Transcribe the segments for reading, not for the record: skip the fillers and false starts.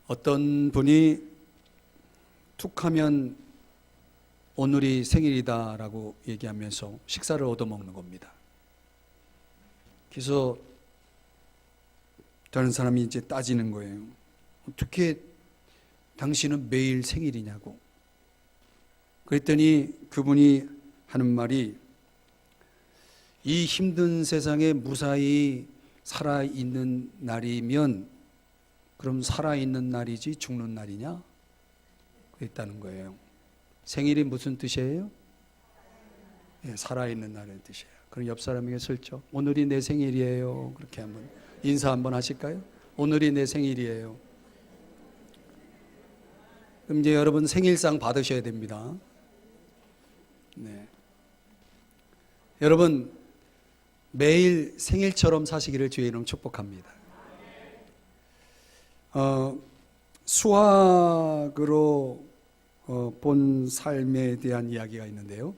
어떤 분이 툭하면 오늘이 생일이다라고 얘기하면서 식사를 얻어먹는 겁니다. 그래서 다른 사람이 이제 따지는 거예요. 어떻게 당신은 매일 생일이냐고. 그랬더니 그분이 하는 말이, 이 힘든 세상에 무사히 살아있는 날이면 그럼 살아있는 날이지 죽는 날이냐? 그랬다는 거예요. 생일이 무슨 뜻이에요? 네, 살아있는 날의 뜻이에요. 그럼 옆 사람에게 슬쩍 오늘이 내 생일이에요. 그렇게 한번 인사 한번 하실까요? 오늘이 내 생일이에요. 그럼 이제 여러분 생일상 받으셔야 됩니다. 네. 여러분 매일 생일처럼 사시기를 주의 이름 축복합니다. 수학으로 본 삶에 대한 이야기가 있는데요.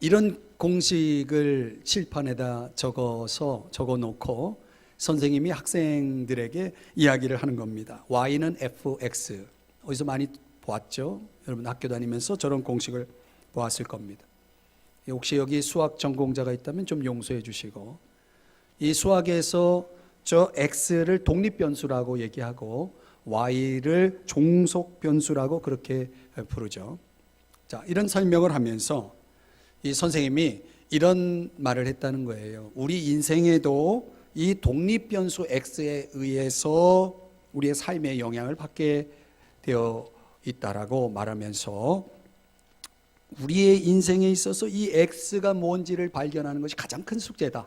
이런 공식을 칠판에다 적어놓고 선생님이 학생들에게 이야기를 하는 겁니다. Y는 fx. 어디서 많이 보았죠? 여러분 학교 다니면서 저런 공식을 보았을 겁니다. 혹시 여기 수학 전공자가 있다면 좀 용서해 주시고, 이 수학에서 저 x를 독립변수라고 얘기하고 y를 종속변수라고 그렇게 부르죠. 자, 이런 설명을 하면서 이 선생님이 이런 말을 했다는 거예요. 우리 인생에도 이 독립변수 x에 의해서 우리의 삶에 영향을 받게 되어 있다라고 말하면서, 우리의 인생에 있어서 이 x가 뭔지를 발견하는 것이 가장 큰 숙제다.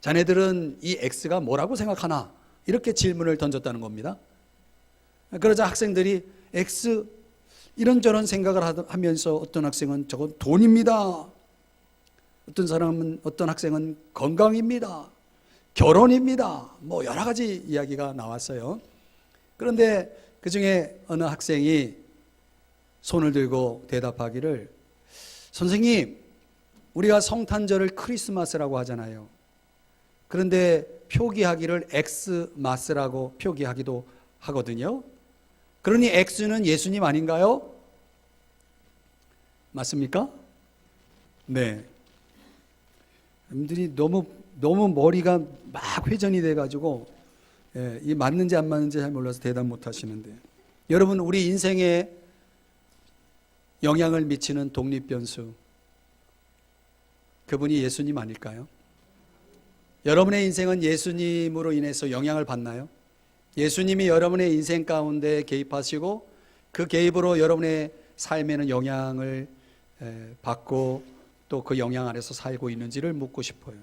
자네들은 이 x가 뭐라고 생각하나? 이렇게 질문을 던졌다는 겁니다. 그러자 학생들이 x 이런저런 생각을 하면서 어떤 학생은 저건 돈입니다. 어떤 학생은 건강입니다. 결혼입니다. 뭐 여러 가지 이야기가 나왔어요. 그런데 그 중에 어느 학생이 손을 들고 대답하기를, 선생님, 우리가 성탄절을 크리스마스라고 하잖아요. 그런데 표기하기를 엑스마스라고 표기하기도 하거든요. 그러니 X는 예수님 아닌가요? 맞습니까? 네. 여러분들이 너무 머리가 막 회전이 돼가지고 이 맞는지 안 맞는지 잘 몰라서 대답 못 하시는데, 여러분 우리 인생에 영향을 미치는 독립변수, 그분이 예수님 아닐까요? 여러분의 인생은 예수님으로 인해서 영향을 받나요? 예수님이 여러분의 인생 가운데 개입하시고 그 개입으로 여러분의 삶에는 영향을 받고 또 그 영향 아래서 살고 있는지를 묻고 싶어요.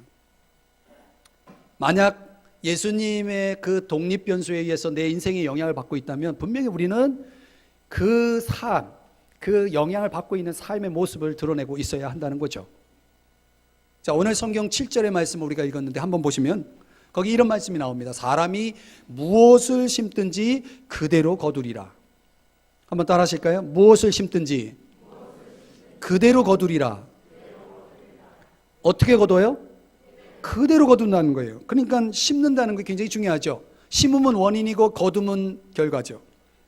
만약 예수님의 그 독립변수에 의해서 내 인생에 영향을 받고 있다면 분명히 우리는 그 삶, 그 영향을 받고 있는 삶의 모습을 드러내고 있어야 한다는 거죠. 자, 오늘 성경 7절의 말씀을 우리가 읽었는데 한번 보시면 거기 이런 말씀이 나옵니다. 사람이 무엇을 심든지 그대로 거두리라. 한번 따라 하실까요? 무엇을 심든지 그대로 거두리라. 어떻게 거둬요? 그대로 거둔다는 거예요. 그러니까 심는다는 게 굉장히 중요하죠. 심음은 원인이고 거둠은 결과죠.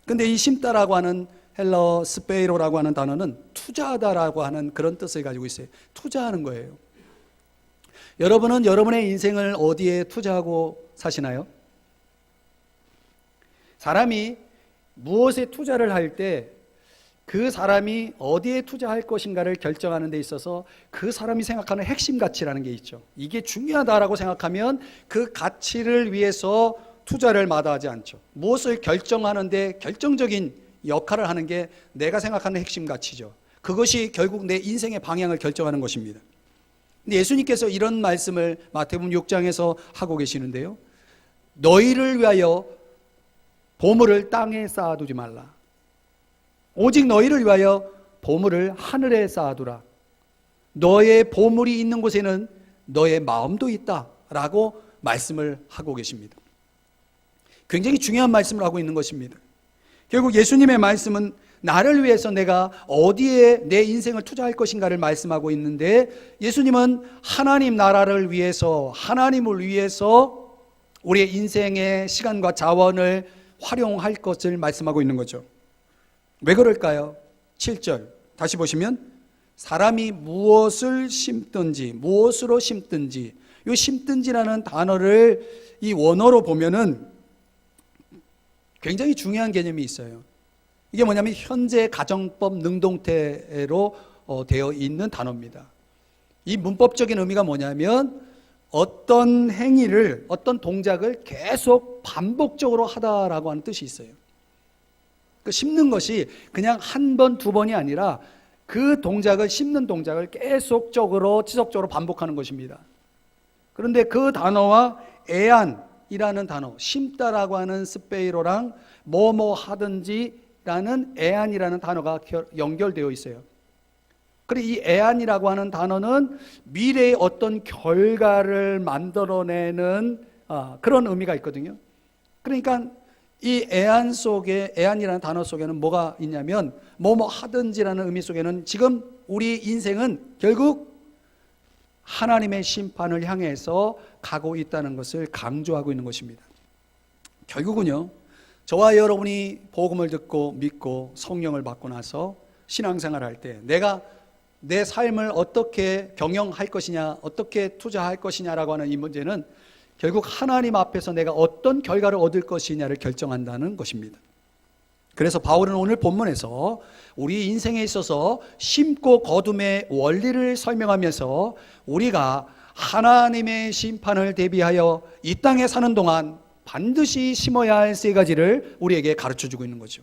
근데 이 심다라고 하는 헬라어 스페이로라고 하는 단어는 투자하다라고 하는 그런 뜻을 가지고 있어요. 투자하는 거예요. 여러분은 여러분의 인생을 어디에 투자하고 사시나요? 사람이 무엇에 투자를 할 때 그 사람이 어디에 투자할 것인가를 결정하는 데 있어서 그 사람이 생각하는 핵심 가치라는 게 있죠. 이게 중요하다라고 생각하면 그 가치를 위해서 투자를 마다하지 않죠. 무엇을 결정하는 데 결정적인 역할을 하는 게 내가 생각하는 핵심 가치죠. 그것이 결국 내 인생의 방향을 결정하는 것입니다. 근데 예수님께서 이런 말씀을 마태복음 6장에서 하고 계시는데요. 너희를 위하여 보물을 땅에 쌓아두지 말라. 오직 너희를 위하여 보물을 하늘에 쌓아두라. 너의 보물이 있는 곳에는 너의 마음도 있다라고 말씀을 하고 계십니다. 굉장히 중요한 말씀을 하고 있는 것입니다. 결국 예수님의 말씀은 나를 위해서 내가 어디에 내 인생을 투자할 것인가를 말씀하고 있는데, 예수님은 하나님 나라를 위해서, 하나님을 위해서 우리의 인생의 시간과 자원을 활용할 것을 말씀하고 있는 거죠. 왜 그럴까요? 7절 다시 보시면 사람이 무엇을 심든지 무엇으로 심든지, 이 심든지라는 단어를 이 원어로 보면은 굉장히 중요한 개념이 있어요. 이게 뭐냐면 현재 가정법 능동태로 되어 있는 단어입니다. 이 문법적인 의미가 뭐냐면 어떤 행위를, 어떤 동작을 계속 반복적으로 하다라고 하는 뜻이 있어요. 그 심는 것이 그냥 한 번, 두 번이 아니라 그 동작을, 심는 동작을 계속적으로, 지속적으로 반복하는 것입니다. 그런데 그 단어와 애안이라는 단어, 심다라고 하는 스페이로랑 뭐뭐 하든지라는 애안이라는 단어가 연결되어 있어요. 그리고 이 애안이라고 하는 단어는 미래의 어떤 결과를 만들어내는 그런 의미가 있거든요. 그러니까 이 애안 속에, 애안이라는 단어 속에는 뭐가 있냐면 뭐뭐 하든지라는 의미 속에는 지금 우리 인생은 결국 하나님의 심판을 향해서 가고 있다는 것을 강조하고 있는 것입니다. 결국은요, 저와 여러분이 복음을 듣고 믿고 성령을 받고 나서 신앙생활을 할 때 내가 내 삶을 어떻게 경영할 것이냐, 어떻게 투자할 것이냐라고 하는 이 문제는 결국 하나님 앞에서 내가 어떤 결과를 얻을 것이냐를 결정한다는 것입니다. 그래서 바울은 오늘 본문에서 우리 인생에 있어서 심고 거둠의 원리를 설명하면서 우리가 하나님의 심판을 대비하여 이 땅에 사는 동안 반드시 심어야 할 세 가지를 우리에게 가르쳐주고 있는 거죠.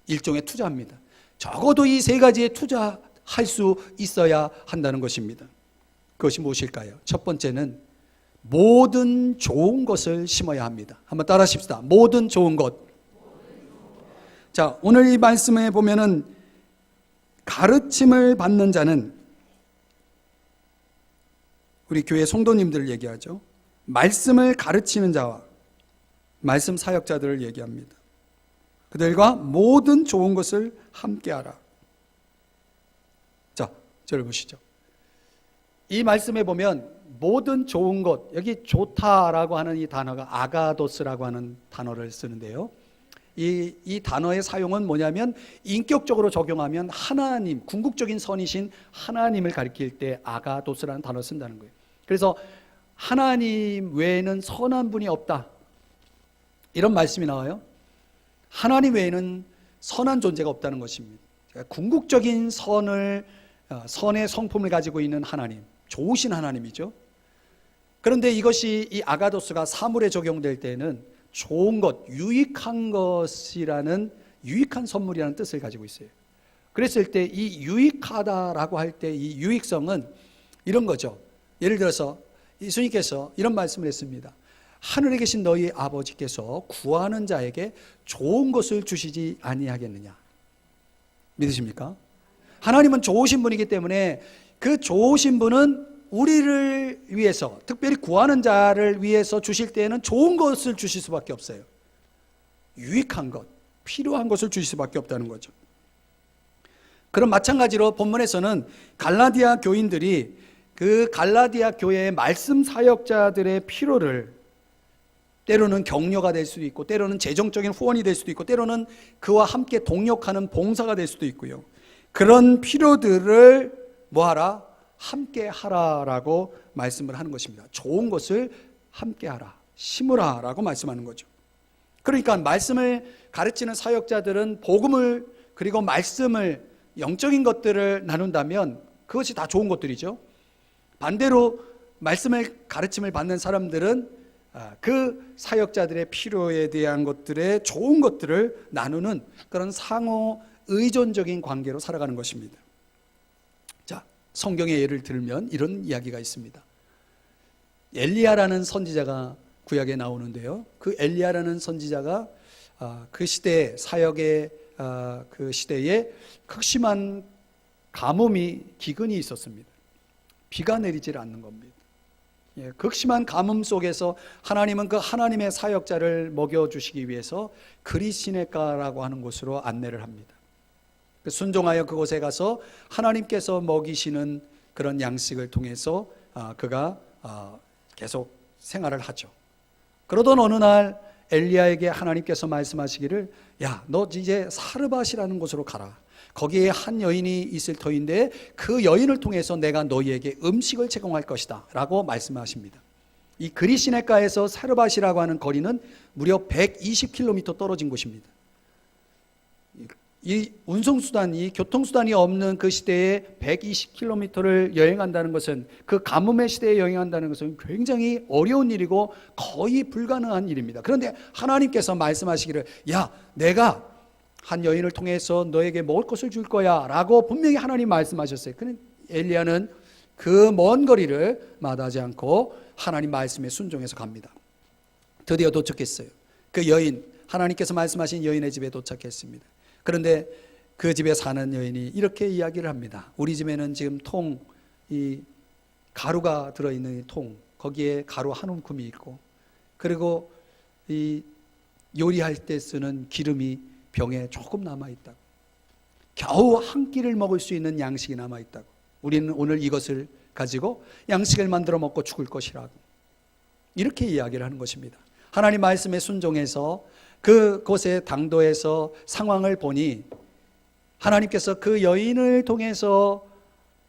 일종의 투자입니다. 적어도 이 세 가지에 투자할 수 있어야 한다는 것입니다. 그것이 무엇일까요? 첫 번째는 모든 좋은 것을 심어야 합니다. 한번 따라 하십시다. 모든 좋은 것. 자, 오늘 이 말씀에 보면은 가르침을 받는 자는, 우리 교회 성도님들을 얘기하죠. 말씀을 가르치는 자와 말씀 사역자들을 얘기합니다. 그들과 모든 좋은 것을 함께하라. 자, 저를 보시죠. 이 말씀에 보면 모든 좋은 것, 여기 좋다라고 하는 이 단어가 아가도스라고 하는 단어를 쓰는데요. 이 단어의 사용은 뭐냐면 인격적으로 적용하면 하나님, 궁극적인 선이신 하나님을 가리킬 때 아가도스라는 단어를 쓴다는 거예요. 그래서 하나님 외에는 선한 분이 없다, 이런 말씀이 나와요. 하나님 외에는 선한 존재가 없다는 것입니다. 궁극적인 선의 성품을 가지고 있는 하나님, 좋으신 하나님이죠. 그런데 이것이, 이 아가도스가 사물에 적용될 때는 좋은 것, 유익한 것이라는, 유익한 선물이라는 뜻을 가지고 있어요. 그랬을 때 이 유익하다라고 할 때 이 유익성은 이런 거죠. 예를 들어서 예수님께서 이런 말씀을 했습니다. 하늘에 계신 너희 아버지께서 구하는 자에게 좋은 것을 주시지 아니하겠느냐. 믿으십니까? 하나님은 좋으신 분이기 때문에 그 좋으신 분은 우리를 위해서, 특별히 구하는 자를 위해서 주실 때에는 좋은 것을 주실 수밖에 없어요. 유익한 것, 필요한 것을 주실 수밖에 없다는 거죠. 그럼 마찬가지로 본문에서는 갈라디아 교인들이 그 갈라디아 교회의 말씀 사역자들의 필요를, 때로는 격려가 될 수도 있고, 때로는 재정적인 후원이 될 수도 있고, 때로는 그와 함께 동역하는 봉사가 될 수도 있고요. 그런 필요들을 뭐하라? 함께 하라라고 말씀을 하는 것입니다. 좋은 것을 함께 하라, 심으라 라고 말씀하는 거죠. 그러니까 말씀을 가르치는 사역자들은 복음을, 그리고 말씀을, 영적인 것들을 나눈다면 그것이 다 좋은 것들이죠. 반대로 말씀을, 가르침을 받는 사람들은 그 사역자들의 필요에 대한 것들의 좋은 것들을 나누는 그런 상호 의존적인 관계로 살아가는 것입니다. 자, 성경의 예를 들면 이런 이야기가 있습니다. 엘리야라는 선지자가 구약에 나오는데요. 그 엘리야라는 선지자가 그 시대, 사역의 그 시대에 극심한 가뭄이, 기근이 있었습니다. 비가 내리질 않는 겁니다. 극심한 가뭄 속에서 하나님은 그 하나님의 사역자를 먹여주시기 위해서 그리시네가라고 하는 곳으로 안내를 합니다. 순종하여 그곳에 가서 하나님께서 먹이시는 그런 양식을 통해서 그가 계속 생활을 하죠. 그러던 어느 날 엘리야에게 하나님께서 말씀하시기를, 야, 너 이제 사르밧이라는 곳으로 가라. 거기에 한 여인이 있을 터인데 그 여인을 통해서 내가 너희에게 음식을 제공할 것이다 라고 말씀하십니다. 이 그리시네가에서 사르밧이라고 하는 거리는 무려 120km 떨어진 곳입니다. 이 운송수단, 이 교통수단이 없는 그 시대에 120km를 여행한다는 것은, 그 가뭄의 시대에 여행한다는 것은 굉장히 어려운 일이고 거의 불가능한 일입니다. 그런데 하나님께서 말씀하시기를, 야, 내가 한 여인을 통해서 너에게 먹을 것을 줄 거야 라고 분명히 하나님 말씀하셨어요. 그런데 엘리야는 그 먼 거리를 마다하지 않고 하나님 말씀에 순종해서 갑니다. 드디어 도착했어요. 그 여인, 하나님께서 말씀하신 여인의 집에 도착했습니다. 그런데 그 집에 사는 여인이 이렇게 이야기를 합니다. 우리 집에는 지금 이 가루가 들어있는 이 통, 거기에 가루 한 움큼이 있고, 그리고 이 요리할 때 쓰는 기름이 병에 조금 남아있다고, 겨우 한 끼를 먹을 수 있는 양식이 남아있다고, 우리는 오늘 이것을 가지고 양식을 만들어 먹고 죽을 것이라고, 이렇게 이야기를 하는 것입니다. 하나님 말씀에 순종해서 그곳에 당도해서 상황을 보니 하나님께서 그 여인을 통해서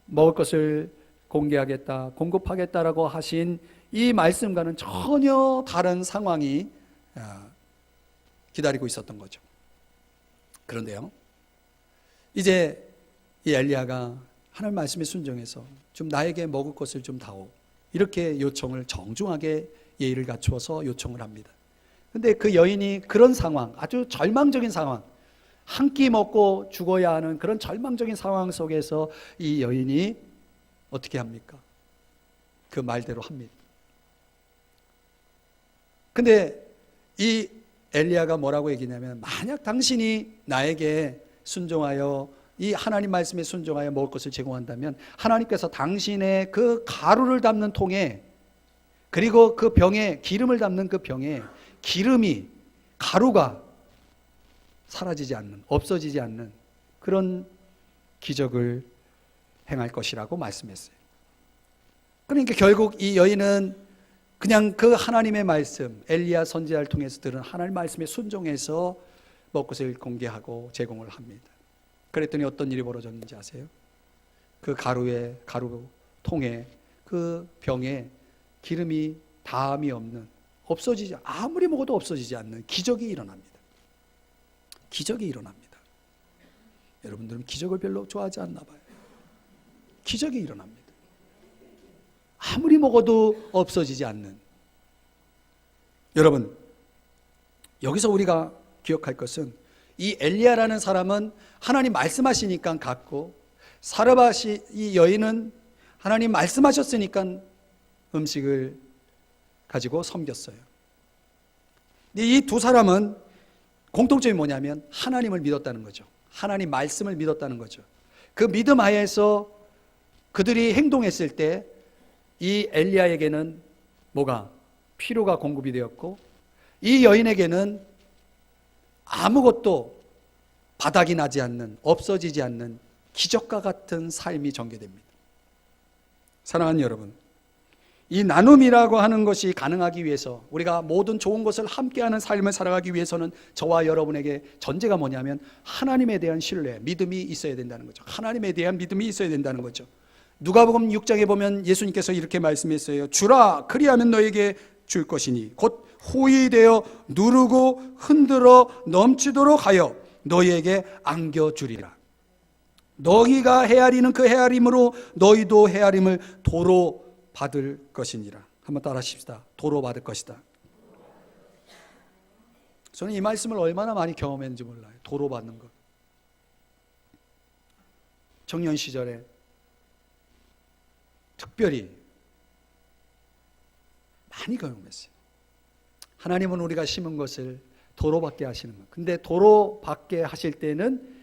먹을 것을 공개하겠다, 공급하겠다라고 하신 이 말씀과는 전혀 다른 상황이 기다리고 있었던 거죠. 그런데요, 이제 이 엘리야가 하나님 말씀에 순종해서 좀 나에게 먹을 것을 좀 다오, 이렇게 요청을 정중하게 예의를 갖추어서 요청을 합니다. 근데 그 여인이 그런 상황, 아주 절망적인 상황, 한 끼 먹고 죽어야 하는 그런 절망적인 상황 속에서 이 여인이 어떻게 합니까? 그 말대로 합니다. 근데 이 엘리야가 뭐라고 얘기냐면, 만약 당신이 나에게 순종하여 이 하나님 말씀에 순종하여 먹을 것을 제공한다면 하나님께서 당신의 그 가루를 담는 통에, 그리고 그 병에, 기름을 담는 그 병에 기름이, 가루가 사라지지 않는, 없어지지 않는 그런 기적을 행할 것이라고 말씀했어요. 그러니까 결국 이 여인은 그냥 그 하나님의 말씀, 엘리야 선지자를 통해서 들은 하나님 말씀에 순종해서 먹을 것을 공개하고 제공을 합니다. 그랬더니 어떤 일이 벌어졌는지 아세요? 그 가루통에, 그 병에 기름이 다함이 없는, 없어지지, 아무리 먹어도 없어지지 않는 기적이 일어납니다. 기적이 일어납니다. 여러분들은 기적을 별로 좋아하지 않나 봐요. 기적이 일어납니다. 아무리 먹어도 없어지지 않는. 여러분, 여기서 우리가 기억할 것은, 이 엘리야라는 사람은 하나님 말씀하시니까 갔고, 사르밧이, 이 여인은 하나님 말씀하셨으니까 음식을 가지고 섬겼어요. 이 두 사람은 공통점이 뭐냐면 하나님을 믿었다는 거죠. 하나님 말씀을 믿었다는 거죠. 그 믿음 하에서 그들이 행동했을 때 이 엘리야에게는 뭐가? 피로가 공급이 되었고, 이 여인에게는 아무것도 바닥이 나지 않는, 없어지지 않는 기적과 같은 삶이 전개됩니다. 사랑하는 여러분, 이 나눔이라고 하는 것이 가능하기 위해서, 우리가 모든 좋은 것을 함께하는 삶을 살아가기 위해서는 저와 여러분에게 전제가 뭐냐면 하나님에 대한 신뢰, 믿음이 있어야 된다는 거죠. 하나님에 대한 믿음이 있어야 된다는 거죠. 누가복음 6장에 보면 예수님께서 이렇게 말씀했어요. 주라, 그리하면 너에게 줄 것이니 곧 호의되어 누르고 흔들어 넘치도록 하여 너희에게 안겨주리라. 너희가 헤아리는 그 헤아림으로 너희도 헤아림을 도로 받을 것이니라. 한번 따라 하십시다. 도로 받을 것이다. 저는 이 말씀을 얼마나 많이 경험했는지 몰라요. 도로 받는 것. 청년 시절에 특별히 많이 경험했어요. 하나님은 우리가 심은 것을 도로 받게 하시는 것. 근데 도로 받게 하실 때는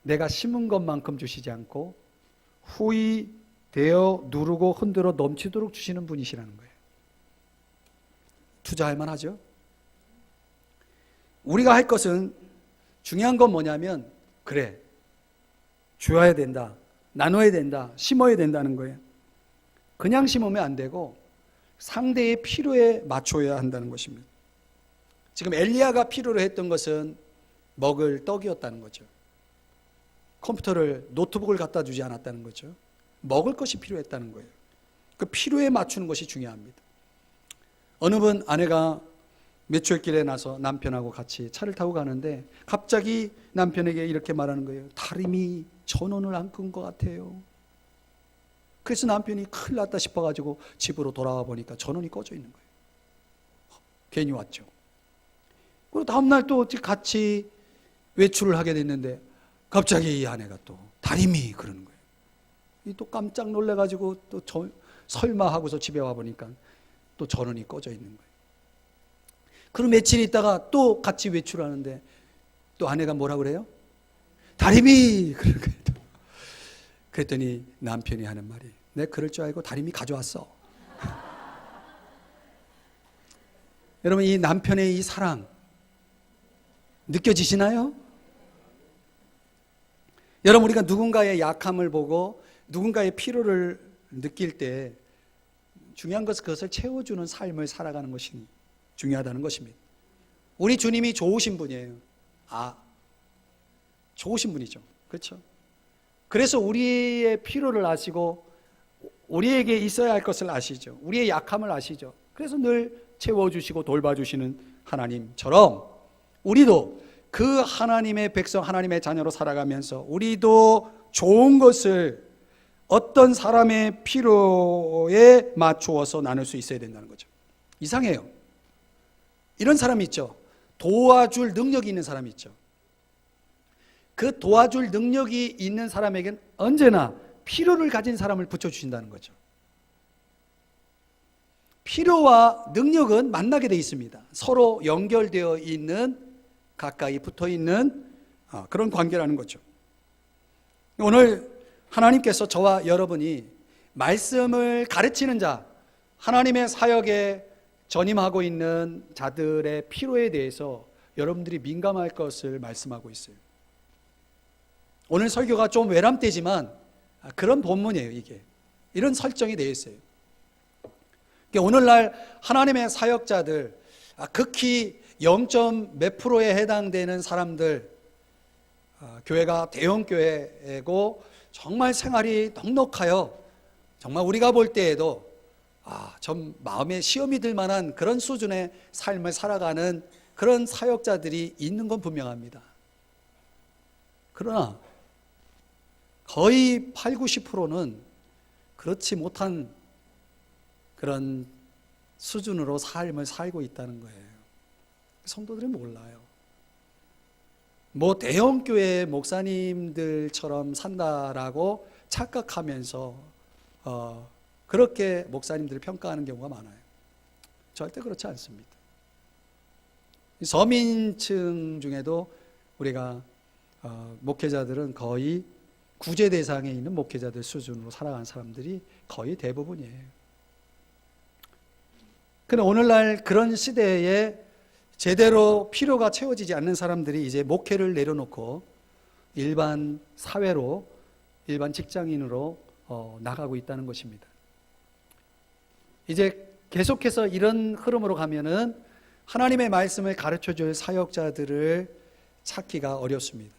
내가 심은 것만큼 주시지 않고 후히 되어 누르고 흔들어 넘치도록 주시는 분이시라는 거예요. 투자할 만하죠? 우리가 할 것은, 중요한 건 뭐냐면, 그래, 주어야 된다, 나눠야 된다, 심어야 된다는 거예요. 그냥 심으면 안 되고 상대의 필요에 맞춰야 한다는 것입니다. 지금 엘리야가 필요로 했던 것은 먹을 떡이었다는 거죠. 컴퓨터를, 노트북을 갖다 주지 않았다는 거죠. 먹을 것이 필요했다는 거예요. 그 필요에 맞추는 것이 중요합니다. 어느 분 아내가 매출길에 나서 남편하고 같이 차를 타고 가는데 갑자기 남편에게 이렇게 말하는 거예요. 다림이 전원을 안 끈 것 같아요. 그래서 남편이 큰일 났다 싶어가지고 집으로 돌아와 보니까 전원이 꺼져 있는 거예요. 괜히 왔죠. 그리고 다음날 또 같이 외출을 하게 됐는데 갑자기 이 아내가 또 다림이 그러는 거예요. 또 깜짝 놀래가지고 또 설마 하고서 집에 와 보니까 또 전원이 꺼져 있는 거예요. 그럼 며칠 있다가 또 같이 외출하는데 또 아내가 뭐라 그래요? 다림이 그러는 거예요. 그랬더니 남편이 하는 말이, 내가 그럴 줄 알고 다림이 가져왔어. 여러분, 이 남편의 이 사랑 느껴지시나요? 여러분, 우리가 누군가의 약함을 보고 누군가의 필요를 느낄 때 중요한 것은 그것을 채워주는 삶을 살아가는 것이 중요하다는 것입니다. 우리 주님이 좋으신 분이에요. 좋으신 분이죠. 그렇죠? 그래서 우리의 필요를 아시고 우리에게 있어야 할 것을 아시죠. 우리의 약함을 아시죠. 그래서 늘 채워주시고 돌봐주시는 하나님처럼 우리도 그 하나님의 백성, 하나님의 자녀로 살아가면서 우리도 좋은 것을 어떤 사람의 필요에 맞추어서 나눌 수 있어야 된다는 거죠. 이상해요. 이런 사람이 있죠. 도와줄 능력이 있는 사람이 있죠. 그 도와줄 능력이 있는 사람에겐 언제나 필요를 가진 사람을 붙여주신다는 거죠. 필요와 능력은 만나게 되어 있습니다. 서로 연결되어 있는, 가까이 붙어 있는 그런 관계라는 거죠. 오늘 하나님께서 저와 여러분이 말씀을 가르치는 자, 하나님의 사역에 전임하고 있는 자들의 필요에 대해서 여러분들이 민감할 것을 말씀하고 있어요. 오늘 설교가 좀 외람되지만 그런 본문이에요. 이게 이런 설정이 되어 있어요. 오늘날 하나님의 사역자들, 극히 0몇 프로에 해당되는 사람들, 교회가 대형 교회고 정말 생활이 넉넉하여 정말 우리가 볼 때에도 좀 마음에 시험이 들 만한 그런 수준의 삶을 살아가는 그런 사역자들이 있는 건 분명합니다. 그러나 거의 8, 90%는 그렇지 못한 그런 수준으로 삶을 살고 있다는 거예요. 성도들은 몰라요. 대형 교회 목사님들처럼 산다라고 착각하면서 그렇게 목사님들을 평가하는 경우가 많아요. 절대 그렇지 않습니다. 서민층 중에도 우리가 목회자들은 거의 구제 대상에 있는 목회자들 수준으로 살아가는 사람들이 거의 대부분이에요. 그런데 오늘날 그런 시대에 제대로 필요가 채워지지 않는 사람들이 이제 목회를 내려놓고 일반 사회로, 일반 직장인으로 나가고 있다는 것입니다. 이제 계속해서 이런 흐름으로 가면은 하나님의 말씀을 가르쳐줄 사역자들을 찾기가 어렵습니다.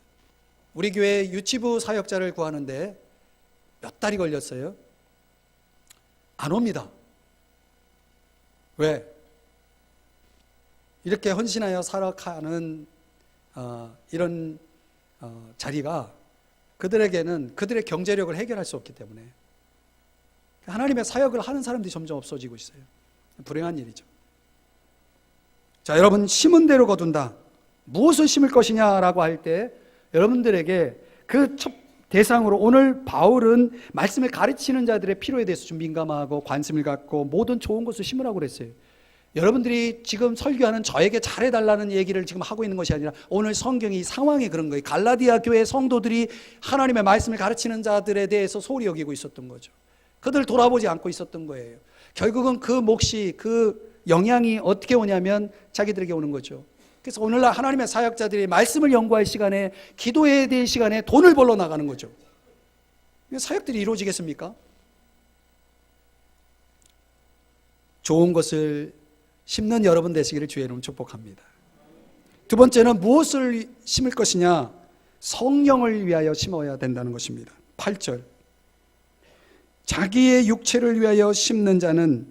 우리 교회 유치부 사역자를 구하는데 몇 달이 걸렸어요. 안 옵니다. 왜? 이렇게 헌신하여 살아가는 이런 자리가 그들에게는 그들의 경제력을 해결할 수 없기 때문에 하나님의 사역을 하는 사람들이 점점 없어지고 있어요. 불행한 일이죠. 자, 여러분, 심은 대로 거둔다. 무엇을 심을 것이냐라고 할 때 여러분들에게 그 첫 대상으로 오늘 바울은 말씀을 가르치는 자들의 필요에 대해서 좀 민감하고 관심을 갖고 모든 좋은 것을 심으라고 그랬어요. 여러분들이 지금 설교하는 저에게 잘해달라는 얘기를 지금 하고 있는 것이 아니라 오늘 성경이 상황이 그런 거예요. 갈라디아 교회 성도들이 하나님의 말씀을 가르치는 자들에 대해서 소홀히 여기고 있었던 거죠. 그들 돌아보지 않고 있었던 거예요. 결국은 그 몫이, 그 영향이 어떻게 오냐면 자기들에게 오는 거죠. 그래서 오늘날 하나님의 사역자들이 말씀을 연구할 시간에, 기도해야 될 시간에 돈을 벌러 나가는 거죠. 사역들이 이루어지겠습니까? 좋은 것을 심는 여러분 되시기를 주의 이름으로 축복합니다. 두 번째는 무엇을 심을 것이냐? 성령을 위하여 심어야 된다는 것입니다. 8절, 자기의 육체를 위하여 심는 자는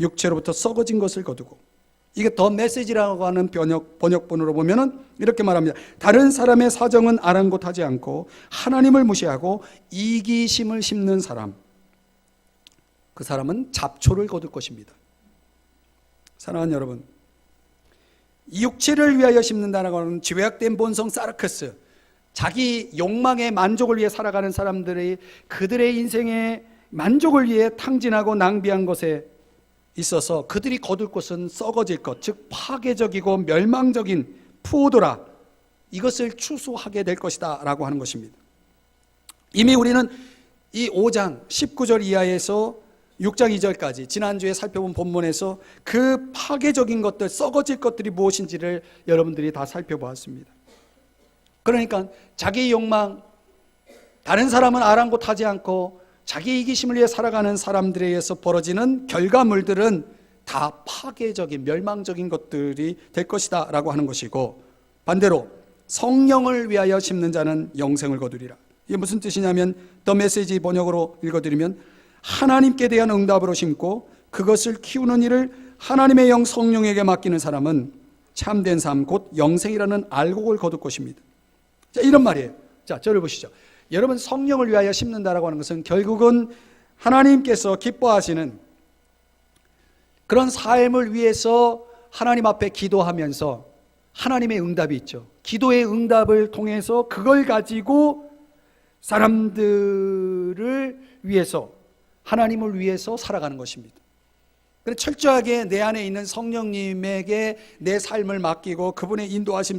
육체로부터 썩어진 것을 거두고, 이게 더 메시지라고 하는 번역본으로 보면은 이렇게 말합니다. 다른 사람의 사정은 아랑곳하지 않고 하나님을 무시하고 이기심을 심는 사람, 그 사람은 잡초를 거둘 것입니다. 사랑하는 여러분, 이 육체를 위하여 심는다라고 하는 죄악된 본성 사르크스, 자기 욕망의 만족을 위해 살아가는 사람들이 그들의 인생의 만족을 위해 탕진하고 낭비한 것에 있어서 그들이 거둘 것은 썩어질 것, 즉 파괴적이고 멸망적인 푸드라, 이것을 추수하게 될 것이다 라고 하는 것입니다. 이미 우리는 이 5장 19절 이하에서 6장 2절까지 지난주에 살펴본 본문에서 그 파괴적인 것들, 썩어질 것들이 무엇인지를 여러분들이 다 살펴보았습니다. 그러니까 자기의 욕망, 다른 사람은 아랑곳하지 않고 자기 이기심을 위해 살아가는 사람들에 의해서 벌어지는 결과물들은 다 파괴적인 멸망적인 것들이 될 것이다 라고 하는 것이고, 반대로 성령을 위하여 심는 자는 영생을 거두리라. 이게 무슨 뜻이냐면 더 메시지 번역으로 읽어드리면, 하나님께 대한 응답으로 심고 그것을 키우는 일을 하나님의 영 성령에게 맡기는 사람은 참된 삶 곧 영생이라는 알곡을 거둘 것입니다. 자, 이런 말이에요. 자, 저를 보시죠. 여러분, 성령을 위하여 심는다라고 하는 것은 결국은 하나님께서 기뻐하시는 그런 삶을 위해서 하나님 앞에 기도하면서 하나님의 응답이 있죠. 기도의 응답을 통해서 그걸 가지고 사람들을 위해서, 하나님을 위해서 살아가는 것입니다. 그래서 철저하게 내 안에 있는 성령님에게 내 삶을 맡기고 그분의 인도하심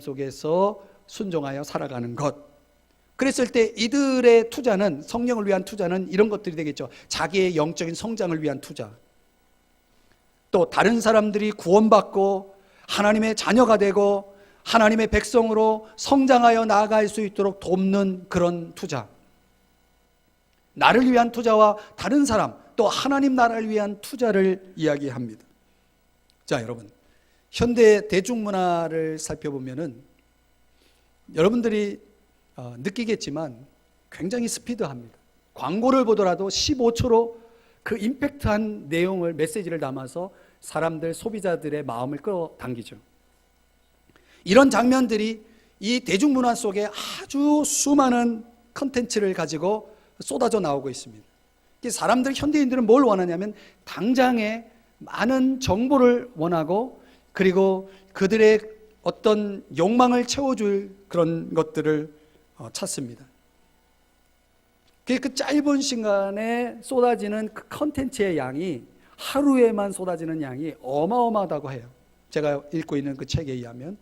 속에서 순종하여 살아가는 것. 그랬을 때 이들의 투자는, 성령을 위한 투자는 이런 것들이 되겠죠. 자기의 영적인 성장을 위한 투자, 또 다른 사람들이 구원받고 하나님의 자녀가 되고 하나님의 백성으로 성장하여 나아갈 수 있도록 돕는 그런 투자, 나를 위한 투자와 다른 사람, 또 하나님 나라를 위한 투자를 이야기합니다. 자, 여러분, 현대 대중문화를 살펴보면은 여러분들이 느끼겠지만 굉장히 스피드합니다. 광고를 보더라도 15초로 그 임팩트한 내용을, 메시지를 담아서 사람들, 소비자들의 마음을 끌어당기죠. 이런 장면들이 이 대중문화 속에 아주 수많은 컨텐츠를 가지고 쏟아져 나오고 있습니다. 사람들, 현대인들은 뭘 원하냐면 당장에 많은 정보를 원하고, 그리고 그들의 어떤 욕망을 채워줄 그런 것들을 찾습니다. 그 짧은 시간에 쏟아지는 그 컨텐츠의 양이, 하루에만 쏟아지는 양이 어마어마하다고 해요. 제가 읽고 있는 그 책에 의하면.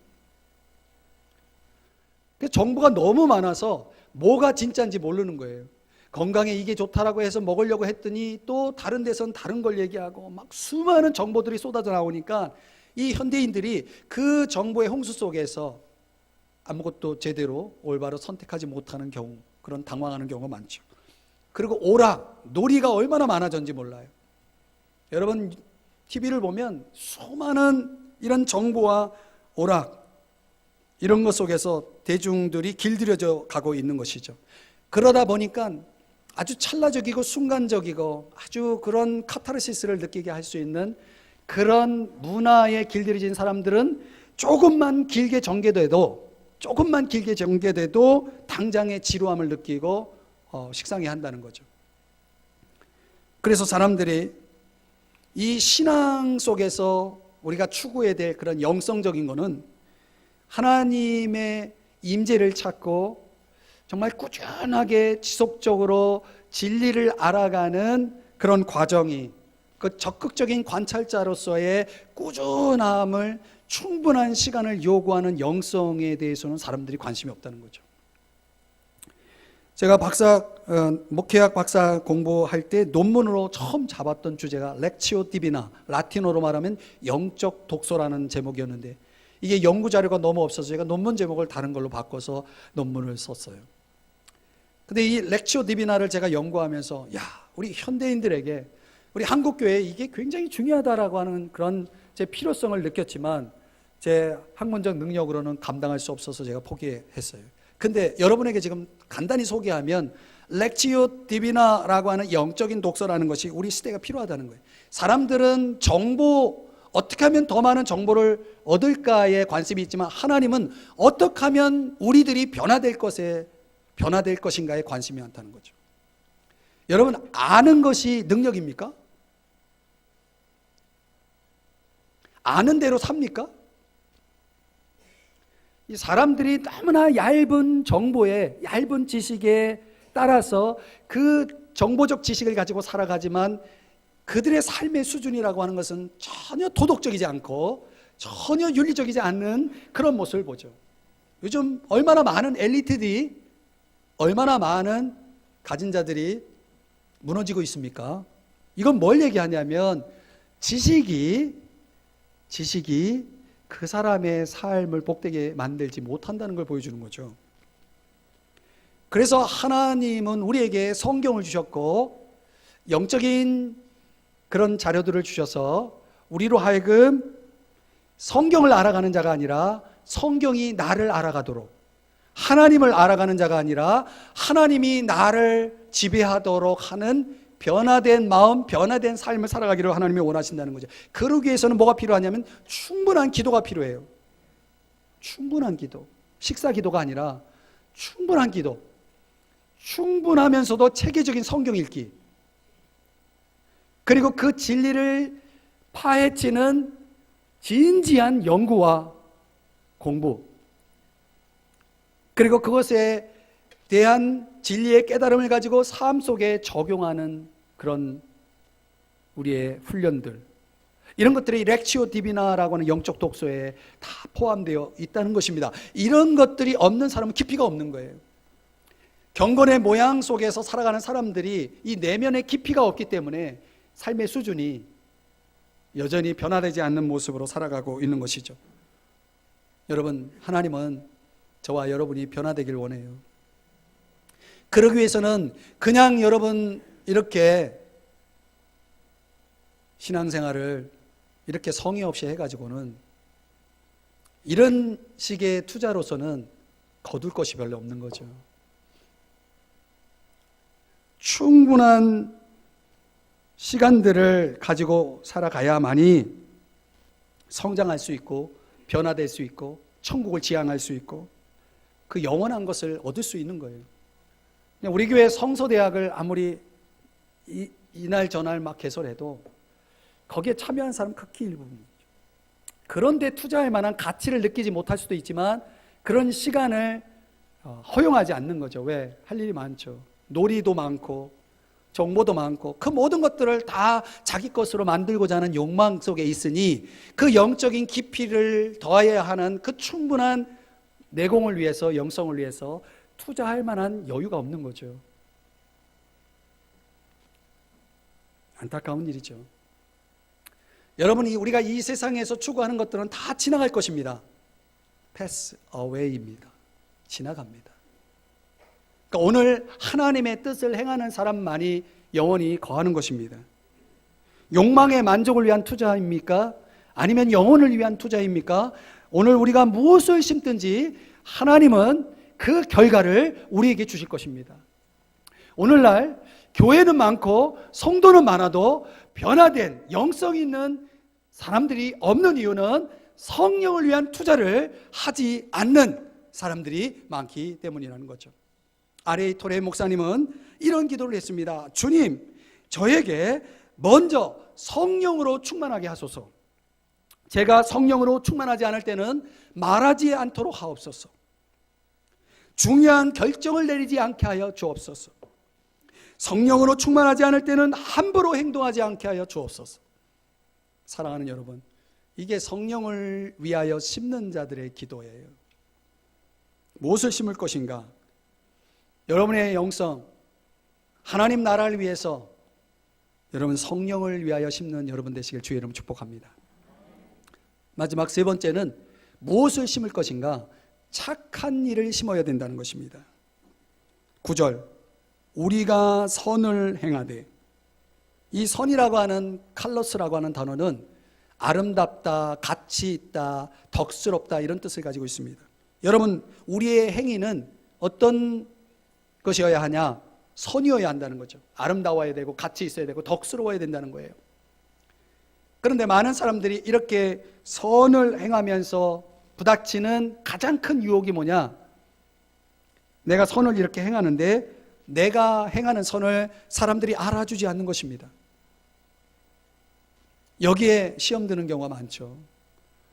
정보가 너무 많아서 뭐가 진짜인지 모르는 거예요. 건강에 이게 좋다라고 해서 먹으려고 했더니 또 다른 데선 다른 걸 얘기하고 막 수많은 정보들이 쏟아져 나오니까 이 현대인들이 그 정보의 홍수 속에서 아무것도 제대로 올바로 선택하지 못하는 경우, 그런 당황하는 경우가 많죠. 그리고 오락, 놀이가 얼마나 많아졌는지 몰라요. 여러분, TV를 보면 수많은 이런 정보와 오락, 이런 것 속에서 대중들이 길들여져 가고 있는 것이죠. 그러다 보니까 아주 찰나적이고 순간적이고 아주 그런 카타르시스를 느끼게 할 수 있는 그런 문화에 길들여진 사람들은 조금만 길게 전개돼도 당장의 지루함을 느끼고 식상해 한다는 거죠. 그래서 사람들이 이 신앙 속에서 우리가 추구해야 될 그런 영성적인 거는 하나님의 임재를 찾고 정말 꾸준하게 지속적으로 진리를 알아가는 그런 과정이, 그 적극적인 관찰자로서의 꾸준함을, 충분한 시간을 요구하는 영성에 대해서는 사람들이 관심이 없다는 거죠. 제가 목회학 박사 공부할 때 논문으로 처음 잡았던 주제가 렉치오 디비나, 라틴어로 말하면 영적 독서라는 제목이었는데, 이게 연구 자료가 너무 없어서 제가 논문 제목을 다른 걸로 바꿔서 논문을 썼어요. 근데 이 렉치오 디비나를 제가 연구하면서 우리 현대인들에게, 우리 한국교회에 이게 굉장히 중요하다라고 하는 그런 제 필요성을 느꼈지만 제 학문적 능력으로는 감당할 수 없어서 제가 포기했어요. 근데 여러분에게 지금 간단히 소개하면 렉치오 디비나라고 하는 영적인 독서라는 것이 우리 시대가 필요하다는 거예요. 사람들은 어떻게 하면 더 많은 정보를 얻을까에 관심이 있지만 하나님은 어떻게 하면 우리들이 변화될 것인가에 관심이 많다는 거죠. 여러분, 아는 것이 능력입니까? 아는 대로 삽니까? 이 사람들이 너무나 얇은 정보에, 얇은 지식에 따라서 그 정보적 지식을 가지고 살아가지만 그들의 삶의 수준이라고 하는 것은 전혀 도덕적이지 않고 전혀 윤리적이지 않는 그런 모습을 보죠. 요즘 얼마나 많은 엘리트들이, 얼마나 많은 가진 자들이 무너지고 있습니까? 이건 뭘 얘기하냐면 지식이 그 사람의 삶을 복되게 만들지 못한다는 걸 보여주는 거죠. 그래서 하나님은 우리에게 성경을 주셨고 영적인 그런 자료들을 주셔서 우리로 하여금 성경을 알아가는 자가 아니라 성경이 나를 알아가도록, 하나님을 알아가는 자가 아니라 하나님이 나를 지배하도록 하는 변화된 마음, 변화된 삶을 살아가기를 하나님이 원하신다는 거죠. 그러기 위해서는 뭐가 필요하냐면 충분한 기도가 필요해요. 충분한 기도. 식사 기도가 아니라 충분한 기도. 충분하면서도 체계적인 성경 읽기. 그리고 그 진리를 파헤치는 진지한 연구와 공부. 그리고 그것에 대한 진리의 깨달음을 가지고 삶 속에 적용하는 그런 우리의 훈련들, 이런 것들이 렉치오 디비나라고 하는 영적 독서에 다 포함되어 있다는 것입니다. 이런 것들이 없는 사람은 깊이가 없는 거예요. 경건의 모양 속에서 살아가는 사람들이 이 내면의 깊이가 없기 때문에 삶의 수준이 여전히 변화되지 않는 모습으로 살아가고 있는 것이죠. 여러분, 하나님은 저와 여러분이 변화되길 원해요. 그러기 위해서는 그냥 여러분 이렇게 신앙생활을 이렇게 성의 없이 해가지고는 이런 식의 투자로서는 거둘 것이 별로 없는 거죠. 충분한 시간들을 가지고 살아가야만이 성장할 수 있고 변화될 수 있고 천국을 지향할 수 있고 그 영원한 것을 얻을 수 있는 거예요. 우리 교회 성서대학을 아무리 이날 저날 막 개설해도 거기에 참여한 사람 극히 일부분이죠. 그런데 투자할 만한 가치를 느끼지 못할 수도 있지만 그런 시간을 허용하지 않는 거죠. 왜? 할 일이 많죠. 놀이도 많고 정보도 많고 그 모든 것들을 다 자기 것으로 만들고자 하는 욕망 속에 있으니 그 영적인 깊이를 더해야 하는 그 충분한 내공을 위해서, 영성을 위해서 투자할 만한 여유가 없는 거죠. 안타까운 일이죠. 여러분이 우리가 이 세상에서 추구하는 것들은 다 지나갈 것입니다. pass away입니다. 지나갑니다. 그러니까 오늘 하나님의 뜻을 행하는 사람만이 영원히 거하는 것입니다. 욕망의 만족을 위한 투자입니까? 아니면 영혼을 위한 투자입니까? 오늘 우리가 무엇을 심든지 하나님은 그 결과를 우리에게 주실 것입니다. 오늘날 교회는 많고 성도는 많아도 변화된 영성 있는 사람들이 없는 이유는 성령을 위한 투자를 하지 않는 사람들이 많기 때문이라는 거죠. R.A. 토레 목사님은 이런 기도를 했습니다. 주님, 저에게 먼저 성령으로 충만하게 하소서. 제가 성령으로 충만하지 않을 때는 말하지 않도록 하옵소서. 중요한 결정을 내리지 않게 하여 주옵소서. 성령으로 충만하지 않을 때는 함부로 행동하지 않게 하여 주옵소서. 사랑하는 여러분, 이게 성령을 위하여 심는 자들의 기도예요. 무엇을 심을 것인가? 여러분의 영성, 하나님 나라를 위해서 여러분 성령을 위하여 심는 여러분 되시길 주의 이름으로 축복합니다. 마지막 세 번째는 무엇을 심을 것인가? 착한 일을 심어야 된다는 것입니다. 9절 우리가 선을 행하되, 이 선이라고 하는 칼로스라고 하는 단어는 아름답다, 가치 있다, 덕스럽다 이런 뜻을 가지고 있습니다. 여러분, 우리의 행위는 어떤 것이어야 하냐? 선이어야 한다는 거죠. 아름다워야 되고 가치 있어야 되고 덕스러워야 된다는 거예요. 그런데 많은 사람들이 이렇게 선을 행하면서 부닥치는 가장 큰 유혹이 뭐냐? 내가 선을 이렇게 행하는데 내가 행하는 선을 사람들이 알아주지 않는 것입니다. 여기에 시험 드는 경우가 많죠.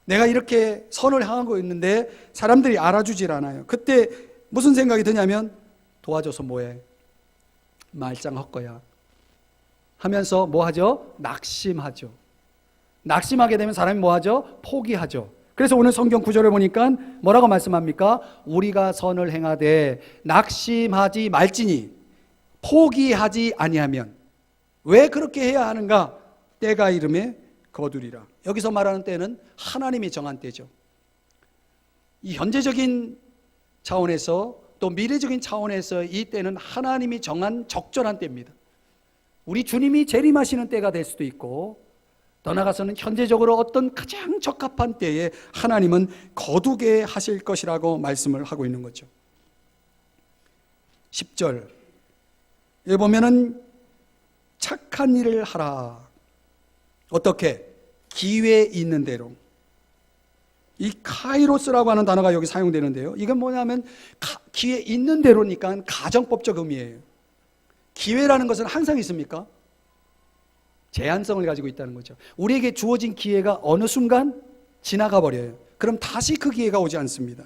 내가 이렇게 선을 행하고 있는데 사람들이 알아주질 않아요. 그때 무슨 생각이 드냐면, 도와줘서 뭐해? 말짱 헛거야 하면서 뭐 하죠? 낙심하죠. 낙심하게 되면 사람이 뭐 하죠? 포기하죠. 그래서 오늘 성경 구절을 보니까 뭐라고 말씀합니까? 우리가 선을 행하되 낙심하지 말지니 포기하지 아니하면. 왜 그렇게 해야 하는가? 때가 이름에 거두리라. 여기서 말하는 때는 하나님이 정한 때죠. 이 현재적인 차원에서 또 미래적인 차원에서 이 때는 하나님이 정한 적절한 때입니다. 우리 주님이 재림하시는 때가 될 수도 있고, 더 나아가서는 현재적으로 어떤 가장 적합한 때에 하나님은 거두게 하실 것이라고 말씀을 하고 있는 거죠. 10절 여기 보면은 착한 일을 하라. 어떻게? 기회 있는 대로. 이 카이로스라고 하는 단어가 여기 사용되는데요, 이건 뭐냐면 기회 있는 대로니까 가정법적 의미예요. 기회라는 것은 항상 있습니까? 제한성을 가지고 있다는 거죠. 우리에게 주어진 기회가 어느 순간 지나가 버려요. 그럼 다시 그 기회가 오지 않습니다.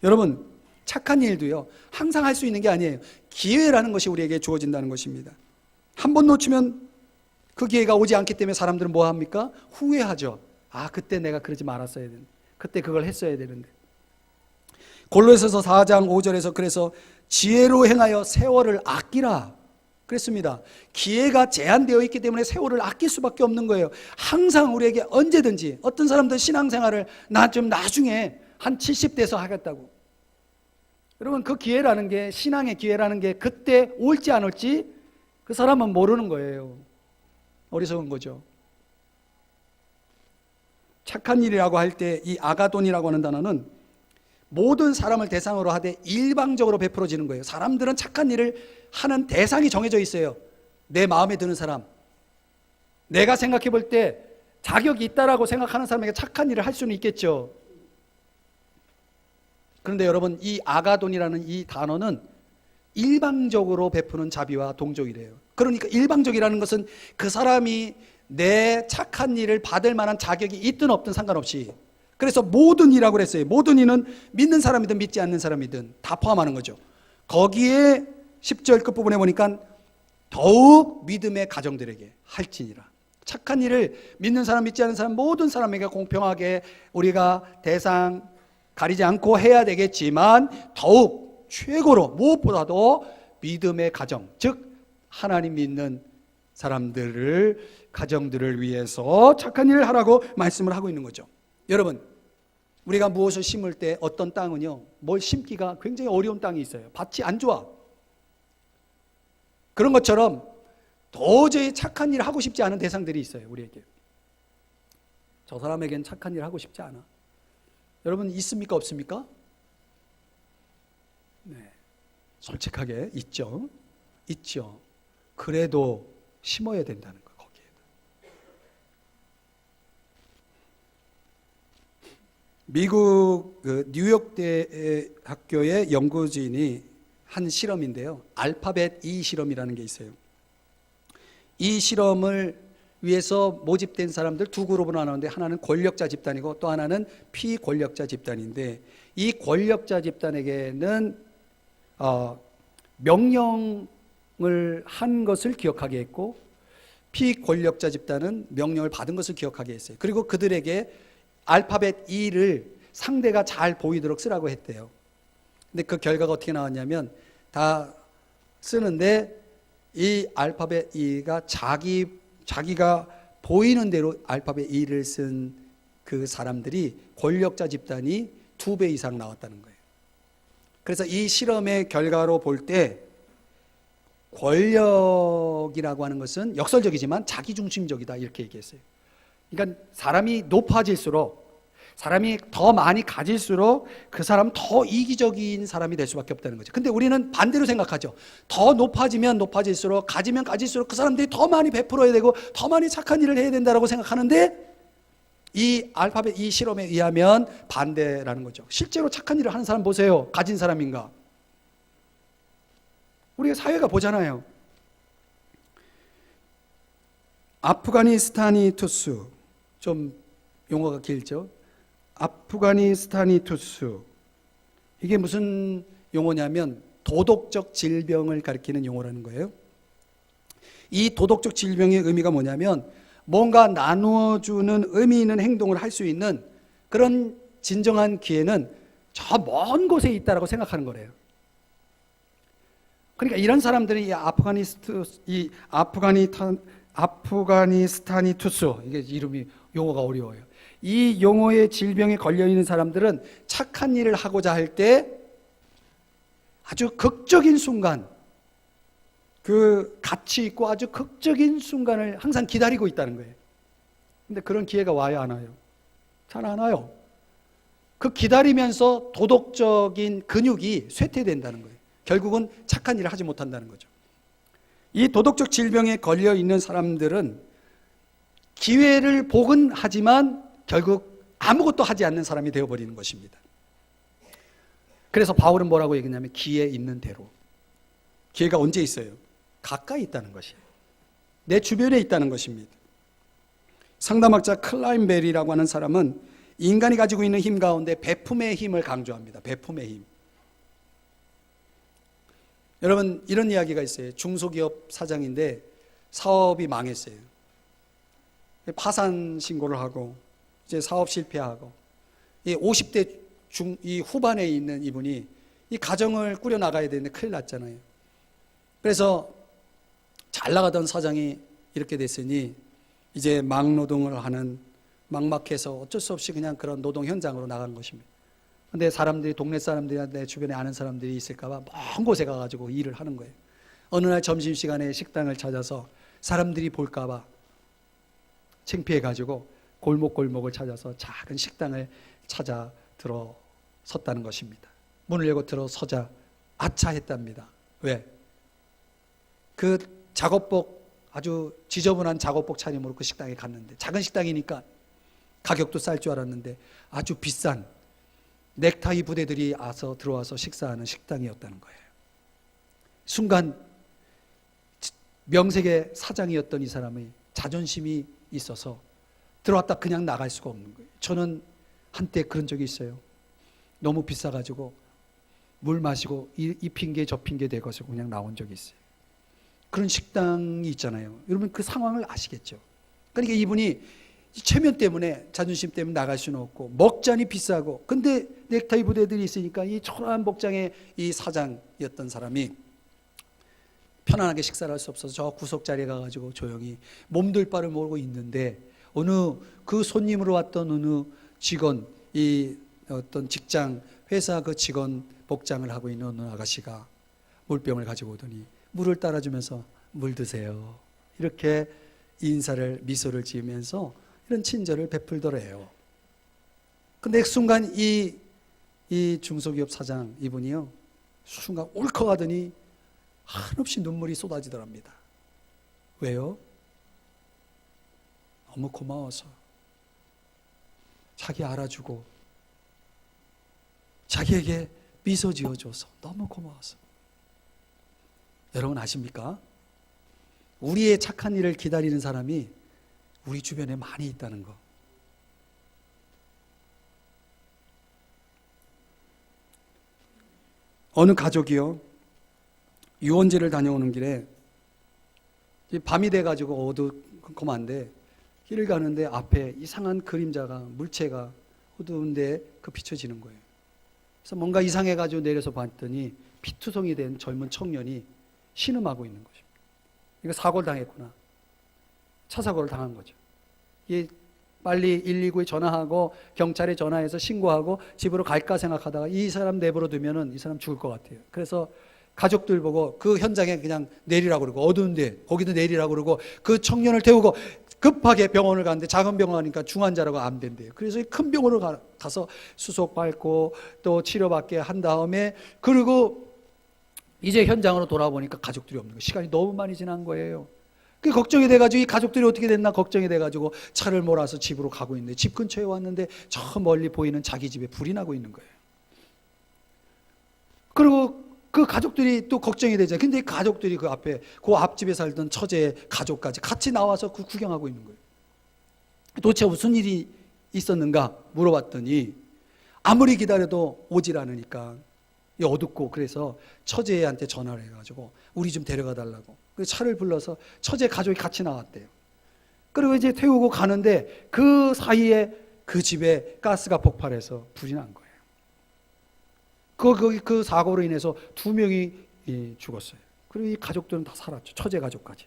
여러분, 착한 일도요 항상 할 수 있는 게 아니에요. 기회라는 것이 우리에게 주어진다는 것입니다. 한 번 놓치면 그 기회가 오지 않기 때문에 사람들은 뭐 합니까? 후회하죠. 아, 그때 내가 그러지 말았어야 되는데, 그때 그걸 했어야 되는데. 골로새서 4장 5절에서 그래서 지혜로 행하여 세월을 아끼라 그랬습니다. 기회가 제한되어 있기 때문에 세월을 아낄 수밖에 없는 거예요. 항상 우리에게 언제든지, 어떤 사람들 신앙생활을 나 좀 나중에 한 70대에서 하겠다고. 여러분, 그 기회라는 게, 신앙의 기회라는 게 그때 올지 안 올지 그 사람은 모르는 거예요. 어리석은 거죠. 착한 일이라고 할 때 이 아가돈이라고 하는 단어는 모든 사람을 대상으로 하되 일방적으로 베풀어지는 거예요. 사람들은 착한 일을 하는 대상이 정해져 있어요. 내 마음에 드는 사람, 내가 생각해 볼 때 자격이 있다라고 생각하는 사람에게 착한 일을 할 수는 있겠죠. 그런데 여러분, 이 아가돈이라는 이 단어는 일방적으로 베푸는 자비와 동족이래요. 그러니까 일방적이라는 것은 그 사람이 내 착한 일을 받을 만한 자격이 있든 없든 상관없이, 그래서 모든 이라고 그랬어요. 모든 이는 믿는 사람이든 믿지 않는 사람이든 다 포함하는 거죠. 거기에 10절 끝부분에 보니까 더욱 믿음의 가정들에게 할지니라. 착한 일을 믿는 사람 믿지 않는 사람 모든 사람에게 공평하게 우리가 대상 가리지 않고 해야 되겠지만, 더욱 최고로 무엇보다도 믿음의 가정, 즉 하나님 믿는 사람들을, 가정들을 위해서 착한 일을 하라고 말씀을 하고 있는 거죠. 여러분, 우리가 무엇을 심을 때 어떤 땅은요, 뭘 심기가 굉장히 어려운 땅이 있어요. 밭이 안 좋아. 그런 것처럼 도저히 착한 일을 하고 싶지 않은 대상들이 있어요. 우리에게. 저 사람에겐 착한 일을 하고 싶지 않아. 여러분, 있습니까? 없습니까? 네, 솔직하게 있죠. 있죠. 그래도 심어야 된다는 거, 거기에. 미국 뉴욕 대학교의 연구진이 한 실험인데요, 알파벳 E 실험이라는 게 있어요. 이 실험을 위해서 모집된 사람들 두 그룹으로 나누는데, 하나는 권력자 집단이고 또 하나는 피권력자 집단인데, 이 권력자 집단에게는 명령을 한 것을 기억하게 했고, 피권력자 집단은 명령을 받은 것을 기억하게 했어요. 그리고 그들에게 알파벳 E를 상대가 잘 보이도록 쓰라고 했대요. 근데 그 결과가 어떻게 나왔냐면, 다 쓰는데 이 알파벳 E가 자기가 보이는 대로 알파벳 E를 쓴 그 사람들이, 권력자 집단이 2배 이상 나왔다는 거예요. 그래서 이 실험의 결과로 볼 때 권력이라고 하는 것은 역설적이지만 자기중심적이다 이렇게 얘기했어요. 그러니까 사람이 높아질수록, 사람이 더 많이 가질수록 그 사람은 더 이기적인 사람이 될 수밖에 없다는 거죠. 근데 우리는 반대로 생각하죠. 더 높아지면 높아질수록, 가지면 가질수록 그 사람들이 더 많이 베풀어야 되고 더 많이 착한 일을 해야 된다고 생각하는데, 이 알파벳 이 실험에 의하면 반대라는 거죠. 실제로 착한 일을 하는 사람 보세요. 가진 사람인가? 우리가 사회가 보잖아요. 아프가니스타니투스, 좀 용어가 길죠. 아프가니스타니투스, 이게 무슨 용어냐면 도덕적 질병을 가리키는 용어라는 거예요. 이 도덕적 질병의 의미가 뭐냐면 뭔가 나누어주는 의미 있는 행동을 할 수 있는 그런 진정한 기회는 저 먼 곳에 있다라고 생각하는 거래요. 그러니까 이런 사람들이 이 아프가니스타니투스, 이게 이름이 용어가 어려워요. 이 용어의 질병에 걸려 있는 사람들은 착한 일을 하고자 할 때 아주 극적인 순간, 그 가치 있고 아주 극적인 순간을 항상 기다리고 있다는 거예요. 근데 그런 기회가 와요, 안 와요? 잘 안 와요. 그 기다리면서 도덕적인 근육이 쇠퇴된다는 거예요. 결국은 착한 일을 하지 못한다는 거죠. 이 도덕적 질병에 걸려 있는 사람들은 기회를 복은 하지만 결국 아무것도 하지 않는 사람이 되어버리는 것입니다. 그래서 바울은 뭐라고 얘기했냐면 기회 있는 대로. 기회가 언제 있어요? 가까이 있다는 것이에요. 내 주변에 있다는 것입니다. 상담학자 클라인베리라고 하는 사람은 인간이 가지고 있는 힘 가운데 베품의 힘을 강조합니다. 베품의 힘. 여러분, 이런 이야기가 있어요. 중소기업 사장인데 사업이 망했어요. 파산 신고를 하고 이제 사업 실패하고, 이 50대 이 후반에 있는 이분이 이 가정을 꾸려 나가야 되는데 큰일 났잖아요. 그래서 잘 나가던 사장이 이렇게 됐으니 이제 막노동을 하는, 막막해서 어쩔 수 없이 그냥 그런 노동 현장으로 나간 것입니다. 근데 사람들이, 동네 사람들이나 내 주변에 아는 사람들이 있을까봐 먼 곳에 가가지고 일을 하는 거예요. 어느 날 점심시간에 식당을 찾아서 사람들이 볼까봐 창피해가지고 골목골목을 찾아서 작은 식당을 찾아 들어섰다는 것입니다. 문을 열고 들어서자 아차했답니다. 왜? 그 작업복, 아주 지저분한 작업복 차림으로 그 식당에 갔는데, 작은 식당이니까 가격도 쌀 줄 알았는데 아주 비싼 넥타이 부대들이 들어와서 식사하는 식당이었다는 거예요. 순간 명색의 사장이었던 이 사람의 자존심이 있어서 들어왔다 그냥 나갈 수가 없는 거예요. 저는 한때 그런 적이 있어요. 너무 비싸가지고 물 마시고 이 핑계 저 핑계 대고서 그냥 나온 적이 있어요. 그런 식당이 있잖아요. 여러분 그 상황을 아시겠죠? 그러니까 이분이 체면 때문에, 자존심 때문에 나갈 수는 없고, 먹자니 비싸고, 근데 넥타이 부대들이 있으니까 이 초라한 복장의 이 사장이었던 사람이 편안하게 식사를 할 수 없어서 저 구석자리에 가가지고 조용히 몸둘 바를 모르고 있는데, 어느 그 손님으로 왔던 어느 직원, 이 어떤 직장, 회사 그 직원 복장을 하고 있는 어느 아가씨가 물병을 가지고 오더니 물을 따라주면서 물 드세요, 이렇게 인사를, 미소를 지으면서 이런 친절을 베풀더래요. 근데 순간 이 중소기업 사장 이분이요, 순간 울컥하더니 한없이 눈물이 쏟아지더랍니다. 왜요? 너무 고마워서, 자기 알아주고 자기에게 미소 지어줘서 너무 고마워서. 여러분 아십니까? 우리의 착한 일을 기다리는 사람이 우리 주변에 많이 있다는 거. 어느 가족이요, 유원지를 다녀오는 길에 밤이 돼가지고 어두컴컴한데 길을 가는데 앞에 이상한 그림자가, 물체가 어두운데 그 비춰지는 거예요. 그래서 뭔가 이상해가지고 내려서 봤더니 피투성이 된 젊은 청년이 신음하고 있는 것입니다. 이거 사고를 당했구나. 차 사고를 당한 거죠. 빨리 119에 전화하고 경찰에 전화해서 신고하고 집으로 갈까 생각하다가 이 사람 내버려 두면은 이 사람 죽을 것 같아요. 그래서 가족들 보고 그 현장에 그냥 내리라고 그러고, 어두운데 거기도 내리라고 그러고, 그 청년을 태우고 급하게 병원을 가는데 작은 병원이니까 중환자라고 안 된대요. 그래서 큰 병원으로 가서 수속 밟고 또 치료받게 한 다음에, 그리고 이제 현장으로 돌아보니까 가족들이 없는 거예요. 시간이 너무 많이 지난 거예요. 그 걱정이 돼가지고 이 가족들이 어떻게 됐나 걱정이 돼가지고 차를 몰아서 집으로 가고 있는데, 집 근처에 왔는데 저 멀리 보이는 자기 집에 불이 나고 있는 거예요. 그리고 그 가족들이 또 걱정이 되죠. 근데 이 가족들이 그 앞에, 그 앞집에 살던 처제의 가족까지 같이 나와서 그 구경하고 있는 거예요. 도대체 무슨 일이 있었는가 물어봤더니 아무리 기다려도 오질 않으니까 어둡고, 그래서 처제한테 전화를 해가지고 우리 좀 데려가 달라고 그 차를 불러서 처제 가족이 같이 나왔대요. 그리고 이제 태우고 가는데 그 사이에 그 집에 가스가 폭발해서 불이 난 거예요. 그 사고로 인해서 2명이 죽었어요. 그리고 이 가족들은 다 살았죠. 처제 가족까지.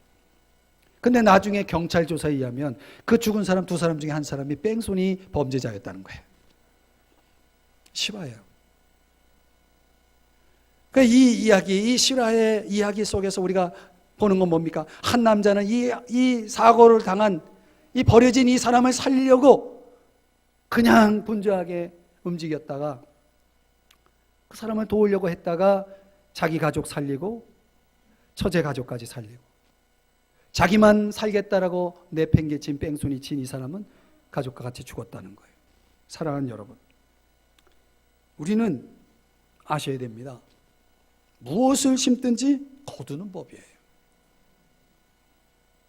근데 나중에 경찰 조사에 의하면 그 죽은 사람 2사람 중에 한 사람이 뺑소니 범죄자였다는 거예요. 실화예요. 그러니까 이 이야기, 이 실화의 이야기 속에서 우리가 보는 건 뭡니까? 한 남자는 이 사고를 당한, 이 버려진 이 사람을 살리려고 그냥 분주하게 움직였다가, 그 사람을 도우려고 했다가 자기 가족 살리고 처제 가족까지 살리고, 자기만 살겠다라고 내팽개친 뺑소니 친 이 사람은 가족과 같이 죽었다는 거예요. 사랑하는 여러분, 우리는 아셔야 됩니다. 무엇을 심든지 거두는 법이에요.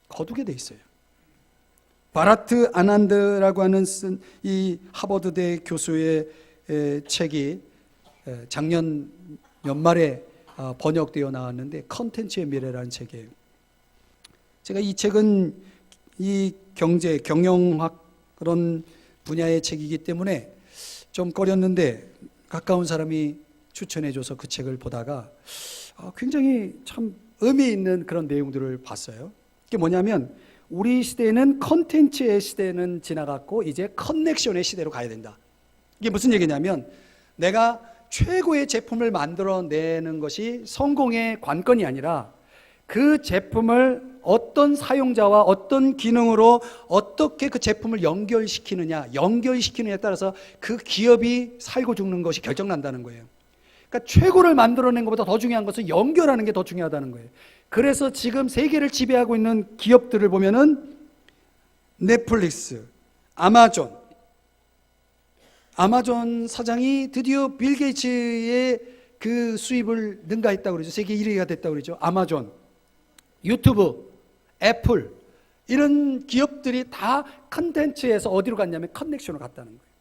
거두게 돼 있어요. 바라트 아난드라고 하는 이 하버드대 교수의 책이 작년 연말에 번역되어 나왔는데, 컨텐츠의 미래라는 책이에요. 제가 이 책은 이 경제, 경영학 그런 분야의 책이기 때문에 좀 꺼렸는데, 가까운 사람이 추천해줘서 그 책을 보다가 굉장히 참 의미 있는 그런 내용들을 봤어요. 그게 뭐냐면, 우리 시대는 컨텐츠의 시대는 지나갔고 이제 커넥션의 시대로 가야 된다. 이게 무슨 얘기냐면, 내가 최고의 제품을 만들어내는 것이 성공의 관건이 아니라 그 제품을 어떤 사용자와 어떤 기능으로 어떻게 그 제품을 연결시키느냐에 따라서 그 기업이 살고 죽는 것이 결정난다는 거예요. 그러니까 최고를 만들어낸 것보다 더 중요한 것은 연결하는 게 더 중요하다는 거예요. 그래서 지금 세계를 지배하고 있는 기업들을 보면은 넷플릭스, 아마존 사장이 드디어 빌 게이츠의 그 수입을 능가했다고 그러죠. 세계 1위가 됐다고 그러죠. 아마존, 유튜브, 애플, 이런 기업들이 다 컨텐츠에서 어디로 갔냐면 커넥션으로 갔다는 거예요.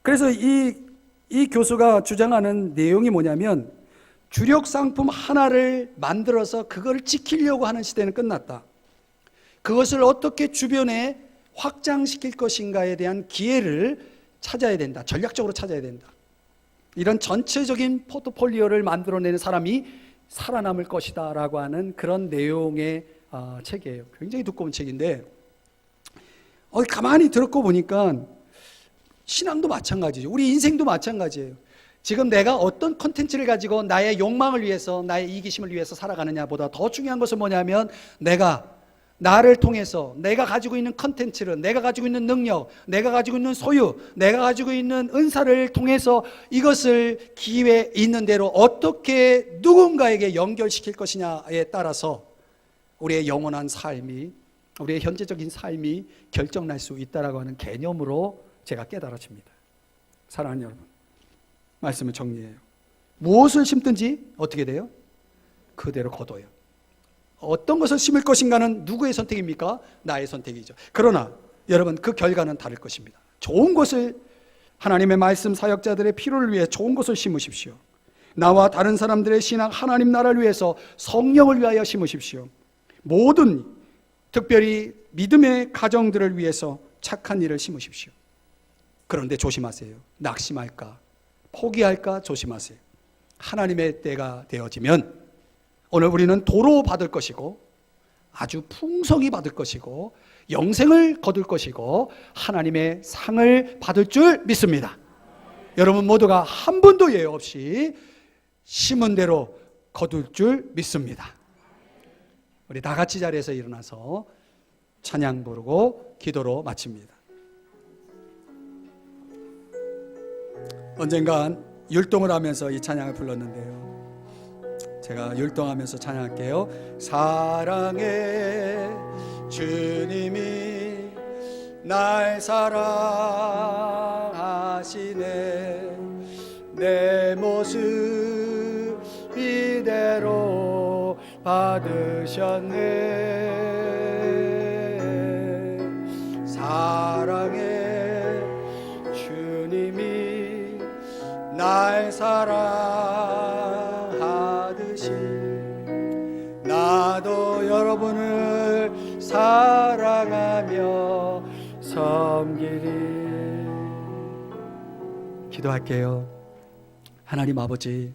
그래서 이 교수가 주장하는 내용이 뭐냐면, 주력 상품 하나를 만들어서 그걸 지키려고 하는 시대는 끝났다. 그것을 어떻게 주변에 확장시킬 것인가에 대한 기회를 찾아야 된다. 전략적으로 찾아야 된다. 이런 전체적인 포트폴리오를 만들어내는 사람이 살아남을 것이다 라고 하는 그런 내용의 책이에요. 굉장히 두꺼운 책인데, 가만히 들었고 보니까 신앙도 마찬가지죠. 우리 인생도 마찬가지예요. 지금 내가 어떤 컨텐츠를 가지고 나의 욕망을 위해서, 나의 이기심을 위해서 살아가느냐보다 더 중요한 것은 뭐냐면, 나를 통해서 내가 가지고 있는 컨텐츠를, 내가 가지고 있는 능력, 내가 가지고 있는 소유, 내가 가지고 있는 은사를 통해서 이것을 기회 있는 대로 어떻게 누군가에게 연결시킬 것이냐에 따라서 우리의 영원한 삶이, 우리의 현재적인 삶이 결정날 수 있다라고 하는 개념으로 제가 깨달아집니다. 사랑하는 여러분, 말씀을 정리해요. 무엇을 심든지 어떻게 돼요? 그대로 거둬요. 어떤 것을 심을 것인가는 누구의 선택입니까? 나의 선택이죠. 그러나 여러분, 그 결과는 다를 것입니다. 좋은 것을, 하나님의 말씀 사역자들의 필요를 위해 좋은 것을 심으십시오. 나와 다른 사람들의 신앙, 하나님 나라를 위해서, 성령을 위하여 심으십시오. 모든, 특별히 믿음의 가정들을 위해서 착한 일을 심으십시오. 그런데 조심하세요. 낙심할까, 포기할까 조심하세요. 하나님의 때가 되어지면 오늘 우리는 도로 받을 것이고, 아주 풍성히 받을 것이고, 영생을 거둘 것이고, 하나님의 상을 받을 줄 믿습니다. 여러분 모두가 한 분도 예외 없이 심은 대로 거둘 줄 믿습니다. 우리 다 같이 자리에서 일어나서 찬양 부르고 기도로 마칩니다. 언젠간 율동을 하면서 이 찬양을 불렀는데요. 제가 율동하면서 찬양할게요. 사랑해 주님이 날 사랑하시네. 내 모습 이대로 받으셨네. 사랑해 주님이 날 사랑하듯이 나도 여러분을 사랑하며 섬기리. 기도할게요. 하나님 아버지,